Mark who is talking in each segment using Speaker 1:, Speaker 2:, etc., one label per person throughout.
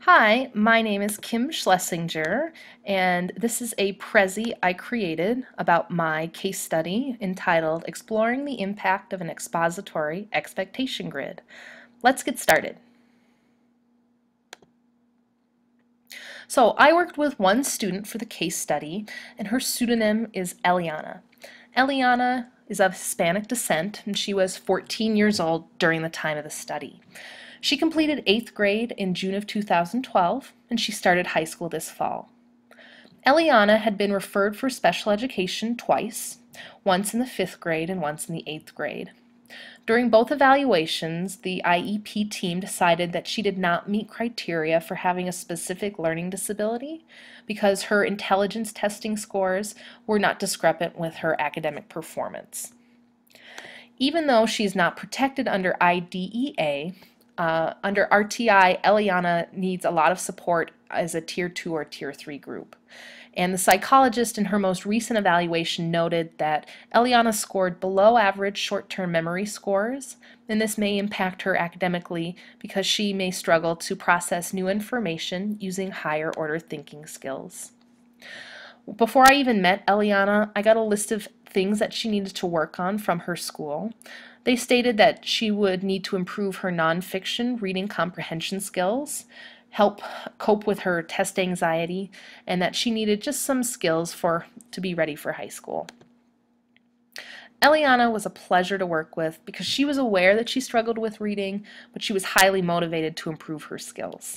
Speaker 1: Hi, my name is Kim Schlesinger, and this is a Prezi I created about my case study entitled Exploring the Impact of an Expository Expectation Grid. Let's get started. So I worked with one student for the case study, and her pseudonym is Eliana. Eliana is of Hispanic descent, and she was 14 years old during the time of the study. She completed 8th grade in June of 2012, and she started high school this fall. Eliana had been referred for special education twice, once in the 5th grade and once in the 8th grade. During both evaluations, the IEP team decided that she did not meet criteria for having a specific learning disability because her intelligence testing scores were not discrepant with her academic performance. Even though she's not protected under IDEA, under RTI, Eliana needs a lot of support as a Tier 2 or Tier 3 group. And the psychologist in her most recent evaluation noted that Eliana scored below average short-term memory scores, and this may impact her academically because she may struggle to process new information using higher order thinking skills. Before I even met Eliana, I got a list of things that she needed to work on from her school. They stated that she would need to improve her nonfiction reading comprehension skills, help cope with her test anxiety, and that she needed just some skills to be ready for high school. Eliana was a pleasure to work with because she was aware that she struggled with reading, but she was highly motivated to improve her skills.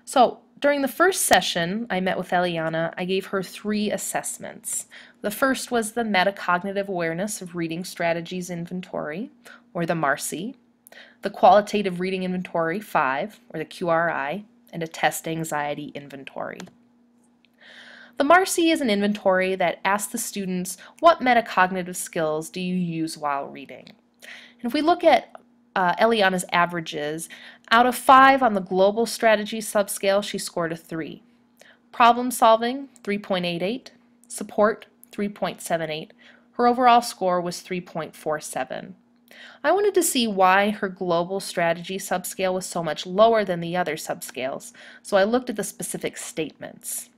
Speaker 1: So during the first session I met with Eliana, I gave her 3 assessments. The first was the Metacognitive Awareness of Reading Strategies Inventory, or the MARCI, the Qualitative Reading Inventory 5, or the QRI, and a Test Anxiety Inventory. The MARCI is an inventory that asks the students, what metacognitive skills do you use while reading? And if we look at Eliana's averages, out of 5 on the Global Strategy subscale, she scored a 3. Problem solving, 3.88. Support, 3.78. Her overall score was 3.47. I wanted to see why her Global Strategy subscale was so much lower than the other subscales, so I looked at the specific statements.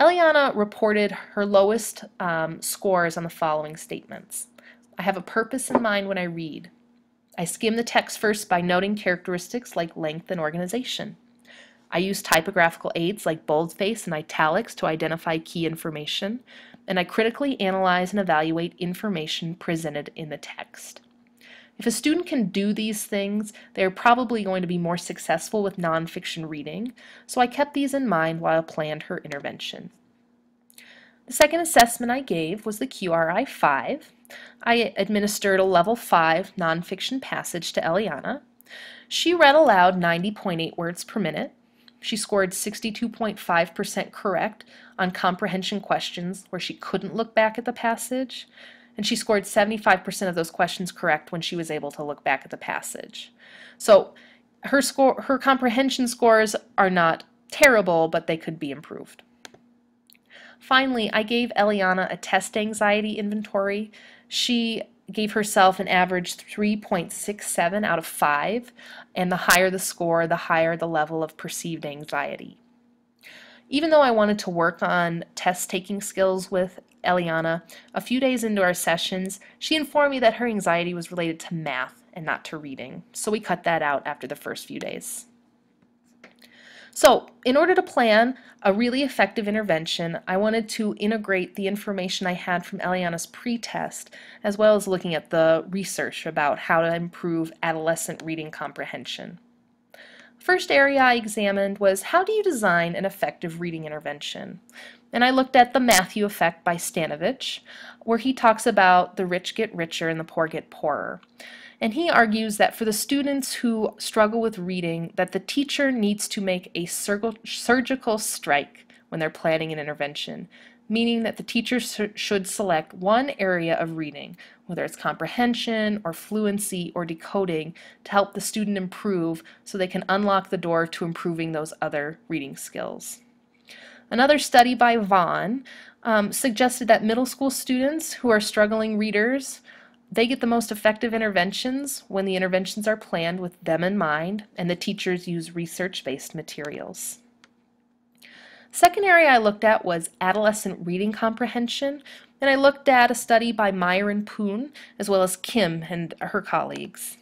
Speaker 1: Eliana reported her lowest scores on the following statements. I have a purpose in mind when I read. I skim the text first by noting characteristics like length and organization. I use typographical aids like boldface and italics to identify key information, and I critically analyze and evaluate information presented in the text. If a student can do these things, they are probably going to be more successful with nonfiction reading, so I kept these in mind while I planned her intervention. The second assessment I gave was the QRI 5. I administered a level 5 nonfiction passage to Eliana. She read aloud 90.8 words per minute. She scored 62.5% correct on comprehension questions where she couldn't look back at the passage, and she scored 75% of those questions correct when she was able to look back at the passage. So her comprehension scores are not terrible, but they could be improved. Finally, I gave Eliana a test anxiety inventory. She gave herself an average 3.67 out of 5, and the higher the score, the higher the level of perceived anxiety. Even though I wanted to work on test taking skills with Eliana, a few days into our sessions, she informed me that her anxiety was related to math and not to reading, so we cut that out after the first few days. So, in order to plan a really effective intervention, I wanted to integrate the information I had from Eliana's pre-test, as well as looking at the research about how to improve adolescent reading comprehension. First area I examined was how do you design an effective reading intervention? And I looked at the Matthew effect by Stanovich, where he talks about the rich get richer and the poor get poorer. And he argues that for the students who struggle with reading, that the teacher needs to make a surgical strike when they're planning an intervention, meaning that the teacher should select one area of reading, whether it's comprehension or fluency or decoding, to help the student improve so they can unlock the door to improving those other reading skills. Another study by Vaughn suggested that middle school students who are struggling readers They get the most effective interventions when the interventions are planned with them in mind and the teachers use research-based materials. Second area I looked at was adolescent reading comprehension, and I looked at a study by Meyer and Poon, as well as Kim and her colleagues.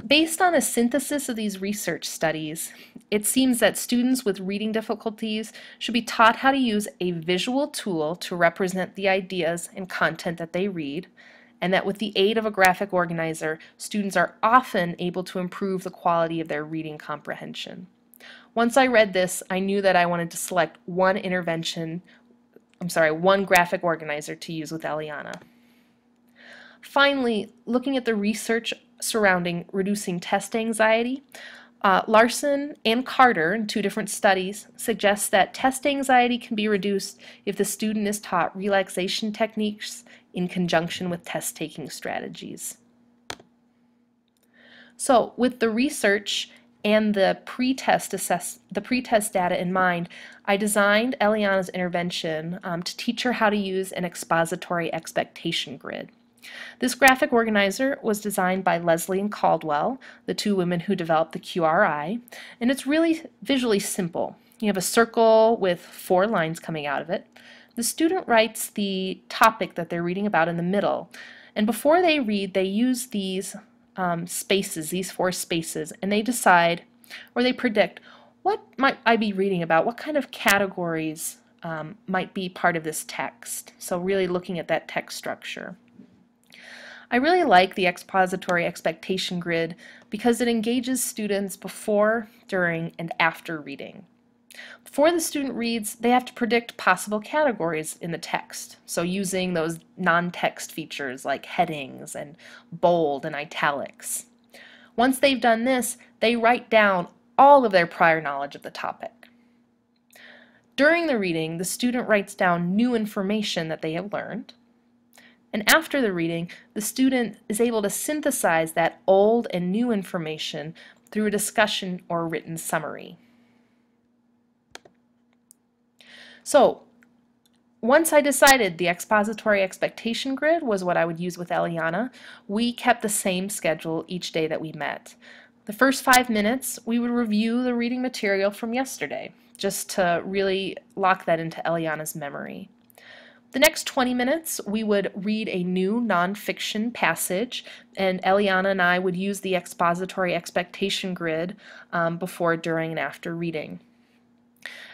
Speaker 1: Based on a synthesis of these research studies, it seems that students with reading difficulties should be taught how to use a visual tool to represent the ideas and content that they read, and that with the aid of a graphic organizer, students are often able to improve the quality of their reading comprehension. Once I read this, I knew that I wanted to select one graphic organizer to use with Eliana. Finally, looking at the research surrounding reducing test anxiety, Larson and Carter, in 2 different studies, suggest that test anxiety can be reduced if the student is taught relaxation techniques in conjunction with test-taking strategies. So, with the research and the pre-test data in mind, I designed Eliana's intervention to teach her how to use an expository expectation grid. This graphic organizer was designed by Leslie and Caldwell, the 2 women who developed the QRI, and it's really visually simple. You have a circle with 4 lines coming out of it. The student writes the topic that they're reading about in the middle, and before they read, they use these spaces, these 4 spaces, and they decide, or they predict, what might I be reading about? What kind of categories might be part of this text? So really looking at that text structure. I really like the expository expectation grid because it engages students before, during, and after reading. Before the student reads, they have to predict possible categories in the text, so using those non-text features like headings and bold and italics. Once they've done this, they write down all of their prior knowledge of the topic. During the reading, the student writes down new information that they have learned. And after the reading, the student is able to synthesize that old and new information through a discussion or written summary. So, once I decided the expository expectation grid was what I would use with Eliana, we kept the same schedule each day that we met. The first 5 minutes, we would review the reading material from yesterday, just to really lock that into Eliana's memory. The next 20 minutes, we would read a new nonfiction passage, and Eliana and I would use the expository expectation grid before, during, and after reading.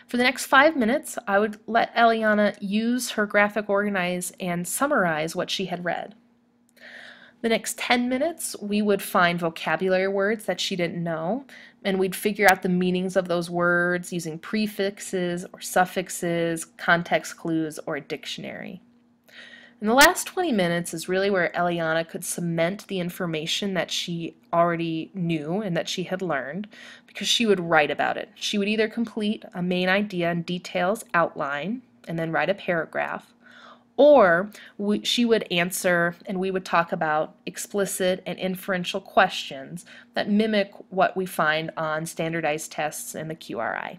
Speaker 1: For the next 5 minutes, I would let Eliana use her graphic organize and summarize what she had read. The next 10 minutes, we would find vocabulary words that she didn't know, and we'd figure out the meanings of those words using prefixes or suffixes, context clues, or a dictionary. And the last 20 minutes is really where Eliana could cement the information that she already knew and that she had learned, because she would write about it. She would either complete a main idea and details outline and then write a paragraph, or she would answer and we would talk about explicit and inferential questions that mimic what we find on standardized tests in the QRI.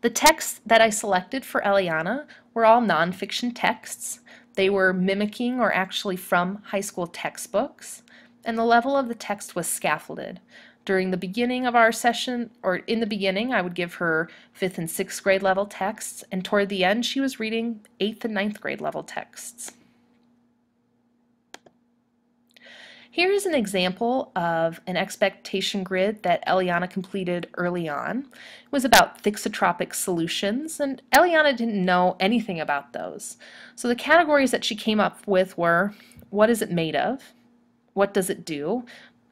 Speaker 1: The texts that I selected for Eliana were all nonfiction texts. They were mimicking or actually from high school textbooks, and the level of the text was scaffolded. During the beginning of our session, or in the beginning, I would give her 5th and 6th grade level texts, and toward the end she was reading 8th and 9th grade level texts. Here is an example of an expectation grid that Eliana completed early on. It was about thixotropic solutions, and Eliana didn't know anything about those. So the categories that she came up with were, what is it made of? What does it do?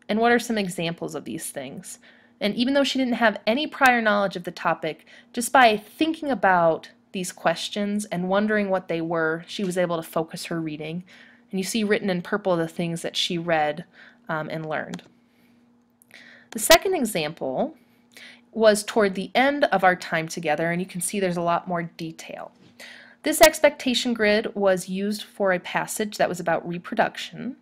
Speaker 1: And what are some examples of these things? And even though she didn't have any prior knowledge of the topic, just by thinking about these questions and wondering what they were, she was able to focus her reading. And you see written in purple the things that she read and learned. The second example was toward the end of our time together, and you can see there's a lot more detail. This expectation grid was used for a passage that was about reproduction,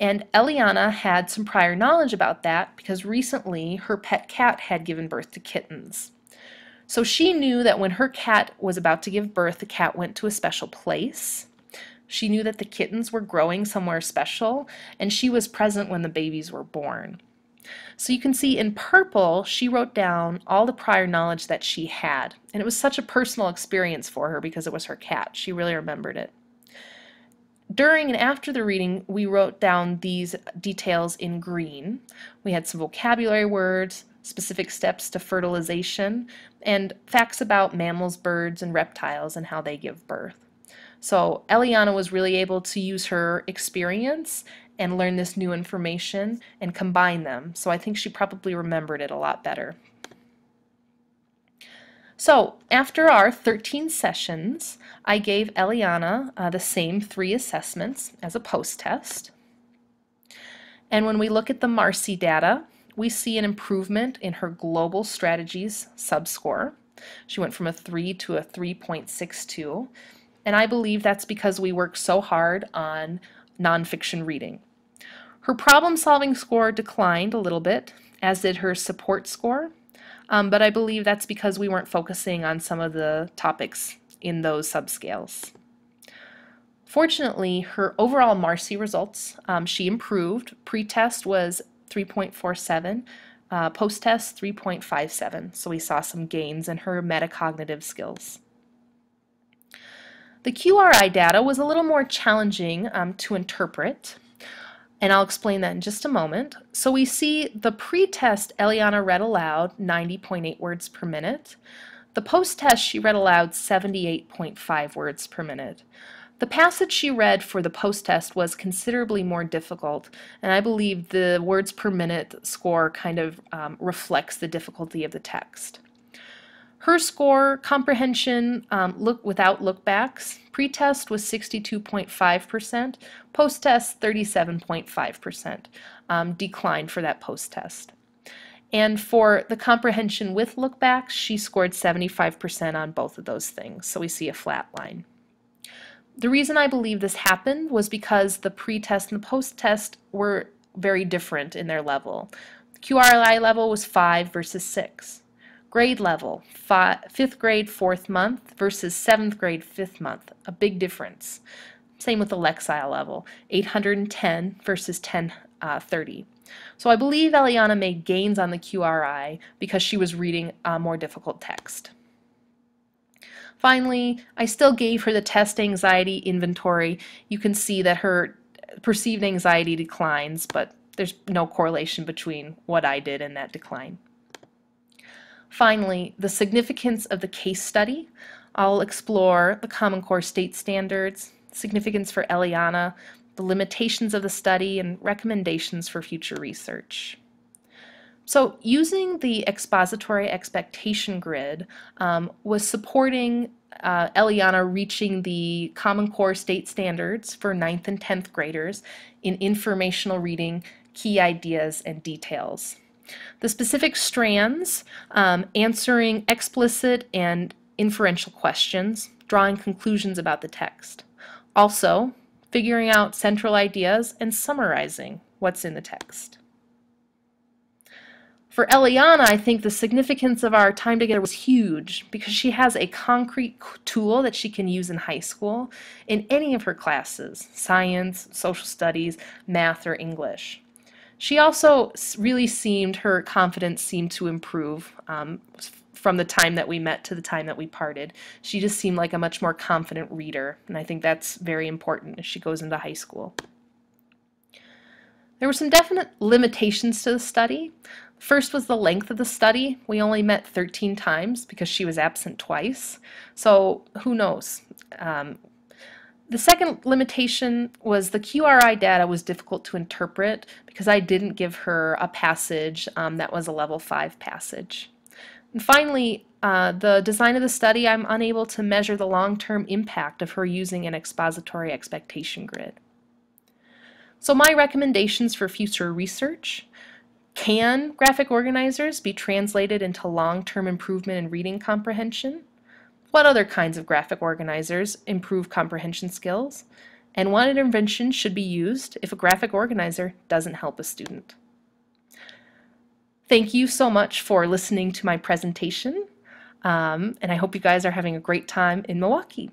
Speaker 1: and Eliana had some prior knowledge about that because recently her pet cat had given birth to kittens. So she knew that when her cat was about to give birth, the cat went to a special place. She knew that the kittens were growing somewhere special, and she was present when the babies were born. So you can see in purple, she wrote down all the prior knowledge that she had. And it was such a personal experience for her because it was her cat. She really remembered it. During and after the reading, we wrote down these details in green. We had some vocabulary words, specific steps to fertilization, and facts about mammals, birds, and reptiles and how they give birth. So Eliana was really able to use her experience and learn this new information and combine them. So I think she probably remembered it a lot better. So after our 13 sessions, I gave Eliana the same 3 assessments as a post-test. And when we look at the Marcy data, we see an improvement in her global strategies subscore. She went from a 3 to a 3.62. And I believe that's because we worked so hard on nonfiction reading. Her problem-solving score declined a little bit, as did her support score. But I believe that's because we weren't focusing on some of the topics in those subscales. Fortunately, her overall Marcy results, she improved. Pre-test was 3.47, post-test 3.57, so we saw some gains in her metacognitive skills. The QRI data was a little more challenging to interpret, and I'll explain that in just a moment. So we see the pre-test Eliana read aloud 90.8 words per minute. The post-test she read aloud 78.5 words per minute. The passage she read for the post-test was considerably more difficult, and I believe the words per minute score kind of reflects the difficulty of the text. Her score, comprehension without lookbacks, pre-test was 62.5%, post-test 37.5%, declined for that post-test. And for the comprehension with lookbacks, she scored 75% on both of those things, so we see a flat line. The reason I believe this happened was because the pre-test and the post-test were very different in their level. The QRI level was 5 versus 6. Grade level, 5th grade 4th month versus 7th grade 5th month, a big difference. Same with the Lexile level, 810 versus 1030. So I believe Eliana made gains on the QRI because she was reading a more difficult text. Finally, I still gave her the test anxiety inventory. You can see that her perceived anxiety declines, but there's no correlation between what I did and that decline. Finally, the significance of the case study. I'll explore the Common Core state standards, significance for Eliana, the limitations of the study, and recommendations for future research. So using the expository expectation grid was supporting Eliana reaching the Common Core state standards for 9th and 10th graders in informational reading, key ideas, and details. The specific strands, answering explicit and inferential questions, drawing conclusions about the text. Also, figuring out central ideas and summarizing what's in the text. For Eliana, I think the significance of our time together was huge because she has a concrete tool that she can use in high school in any of her classes, science, social studies, math, or English. She also really her confidence seemed to improve from the time that we met to the time that we parted. She just seemed like a much more confident reader, and I think that's very important as she goes into high school. There were some definite limitations to the study. First was the length of the study. We only met 13 times because she was absent twice, so who knows? The second limitation was the QRI data was difficult to interpret because I didn't give her a passage that was a level 5 passage. And finally, the design of the study, I'm unable to measure the long-term impact of her using an expository expectation grid. So my recommendations for future research: can graphic organizers be translated into long-term improvement in reading comprehension? What other kinds of graphic organizers improve comprehension skills? And what intervention should be used if a graphic organizer doesn't help a student? Thank you so much for listening to my presentation, and I hope you guys are having a great time in Milwaukee.